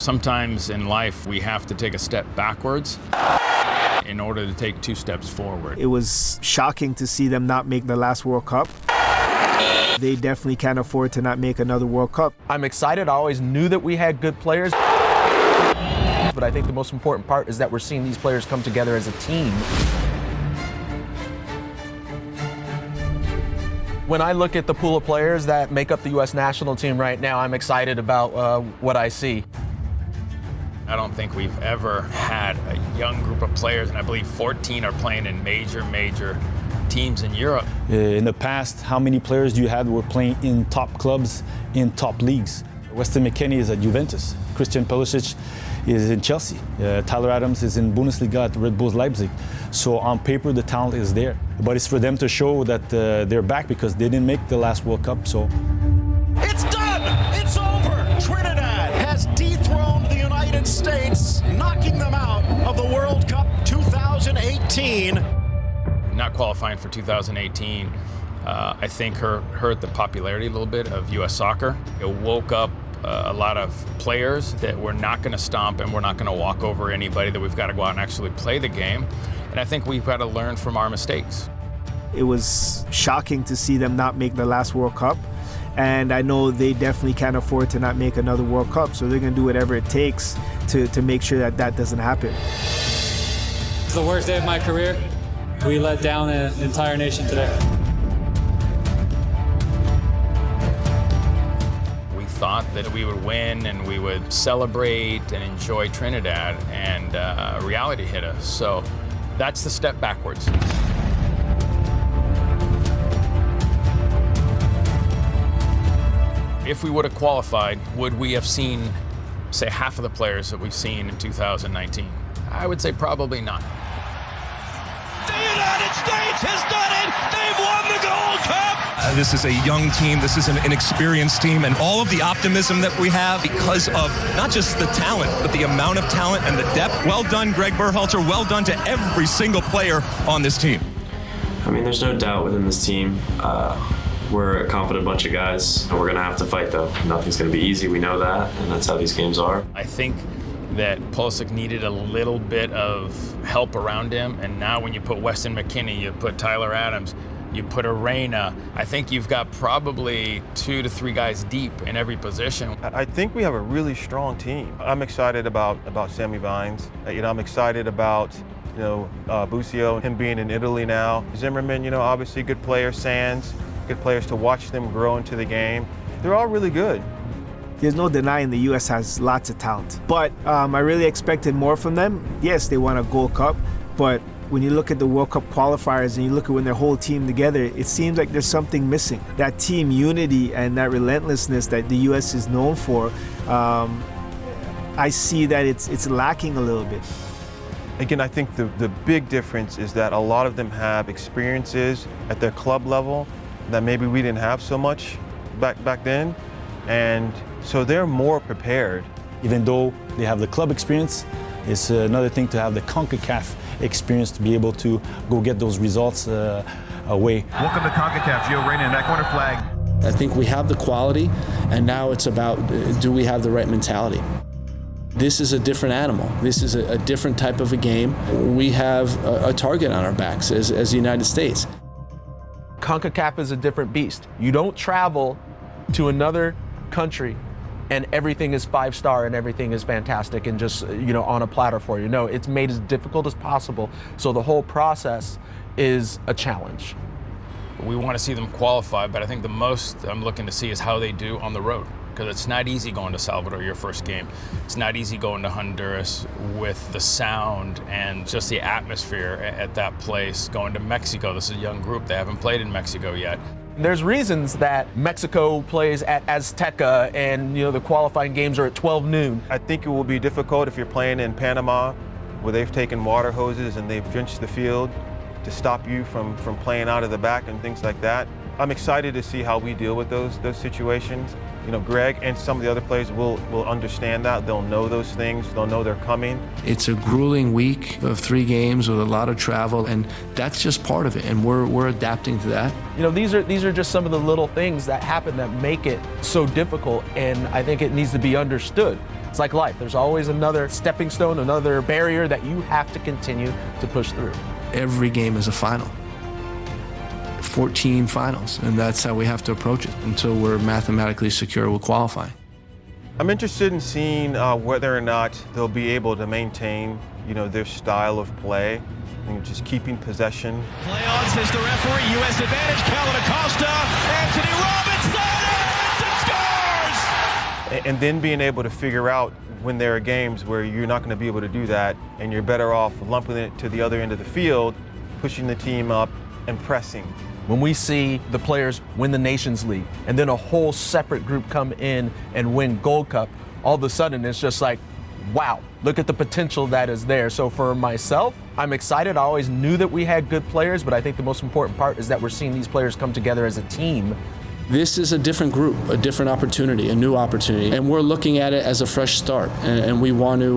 Sometimes in life, we have to take a step backwards in order to take 2 steps forward. It was shocking to see them not make the last World Cup. They definitely can't afford to not make another World Cup. I'm excited. I always knew that we had good players. But I think the most important part is that we're seeing these players come together as a team. When I look at the pool of players that make up the U.S. national team right now, I'm excited about what I see. I don't think we've ever had a young group of players, and I believe 14 are playing in major teams in Europe. In the past, how many players do you have who were playing in top clubs, in top leagues? Weston McKennie is at Juventus. Christian Pulisic is in Chelsea. Tyler Adams is in Bundesliga at Red Bull Leipzig. So on paper, the talent is there. But it's for them to show that they're back because they didn't make the last World Cup. So it's done! It's over! Trinidad has dethroned the United States, knocking them out of the World Cup 2018. Not qualifying for 2018, I think hurt the popularity a little bit of U.S. soccer. It woke up a lot of players that we're not going to stomp and we're not going to walk over anybody, that we've got to go out and actually play the game. And I think we've got to learn from our mistakes. It was shocking to see them not make the last World Cup. And I know they definitely can't afford to not make another World Cup, so they're going to do whatever it takes to make sure that doesn't happen. It's the worst day of my career. We let down an entire nation today. We thought that we would win and we would celebrate and enjoy Trinidad, and reality hit us. So that's the step backwards. If we would have qualified, would we have seen, say, half of the players that we've seen in 2019? I would say probably not. The United States has done it! They've won the Gold Cup! This is a young team, this is an inexperienced team, and all of the optimism that we have because of not just the talent, but the amount of talent and the depth. Well done, Gregg Berhalter. Well done to every single player on this team. I mean, there's no doubt within this team. We're a confident bunch of guys, and we're going to have to fight, though. Nothing's going to be easy, we know that, and that's how these games are. I think that Pulisic needed a little bit of help around him, and now when you put Weston McKennie, you put Tyler Adams, you put Arena, I think you've got probably 2 to 3 guys deep in every position. I think we have a really strong team. I'm excited about Sammy Vines. I'm excited about Busio, him being in Italy now. Zimmerman, obviously good player. Sands, good players to watch them grow into the game. They're all really good. There's no denying the U.S. has lots of talent. But I really expected more from them. Yes, they won a Gold Cup, but when you look at the World Cup qualifiers and you look at when their whole team together, it seems like there's something missing. That team unity and that relentlessness that the U.S. is known for, I see that it's lacking a little bit. Again, I think the big difference is that a lot of them have experiences at their club level that maybe we didn't have so much back then. And so they're more prepared. Even though they have the club experience, it's another thing to have the CONCACAF experience to be able to go get those results away. Welcome to CONCACAF. Gio Reyna in that corner flag. I think we have the quality, and now it's about, do we have the right mentality? This is a different animal. This is a different type of a game. We have a target on our backs as the United States. CONCACAF is a different beast. You don't travel to another country and everything is 5-star and everything is fantastic and just, on a platter for you. No, it's made as difficult as possible. So the whole process is a challenge. We want to see them qualify, but I think the most I'm looking to see is how they do on the road. Because it's not easy going to Salvador your first game. It's not easy going to Honduras with the sound and just the atmosphere at that place. Going to Mexico, this is a young group. They haven't played in Mexico yet. There's reasons that Mexico plays at Azteca and the qualifying games are at 12 noon. I think it will be difficult if you're playing in Panama, where they've taken water hoses and they've drenched the field to stop you from playing out of the back and things like that. I'm excited to see how we deal with those situations. Gregg and some of the other players will understand that. They'll know those things. They'll know they're coming. It's a grueling week of 3 games with a lot of travel, and that's just part of it, and we're adapting to that. These are just some of the little things that happen that make it so difficult, and I think it needs to be understood. It's like life. There's always another stepping stone, another barrier that you have to continue to push through. Every game is a final. 14 finals, and that's how we have to approach it until we're mathematically secure with qualifying. I'm interested in seeing whether or not they'll be able to maintain, their style of play, just keeping possession. Play on, says the referee. U.S. advantage. Kellen Acosta, Anthony Robinson, and scores! And then being able to figure out when there are games where you're not going to be able to do that, and you're better off lumping it to the other end of the field, pushing the team up, and pressing. When we see the players win the Nations League and then a whole separate group come in and win Gold Cup, all of a sudden it's just like, wow, look at the potential that is there. So for myself, I'm excited. I always knew that we had good players, but I think the most important part is that we're seeing these players come together as a team. This is a different group, a different opportunity, a new opportunity, and we're looking at it as a fresh start. And we want to,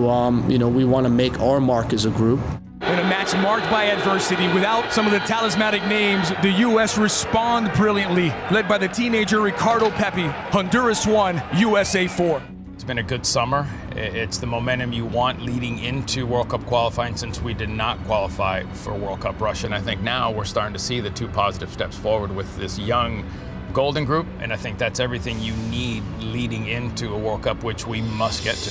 we want to make our mark as a group. In a match marked by adversity, without some of the talismanic names, the U.S. respond brilliantly, led by the teenager Ricardo Pepi. Honduras 1, USA 4. It's been a good summer. It's the momentum you want leading into World Cup qualifying, since we did not qualify for World Cup Russia. And I think now we're starting to see the two positive steps forward with this young golden group, and I think that's everything you need leading into a World Cup, which we must get to.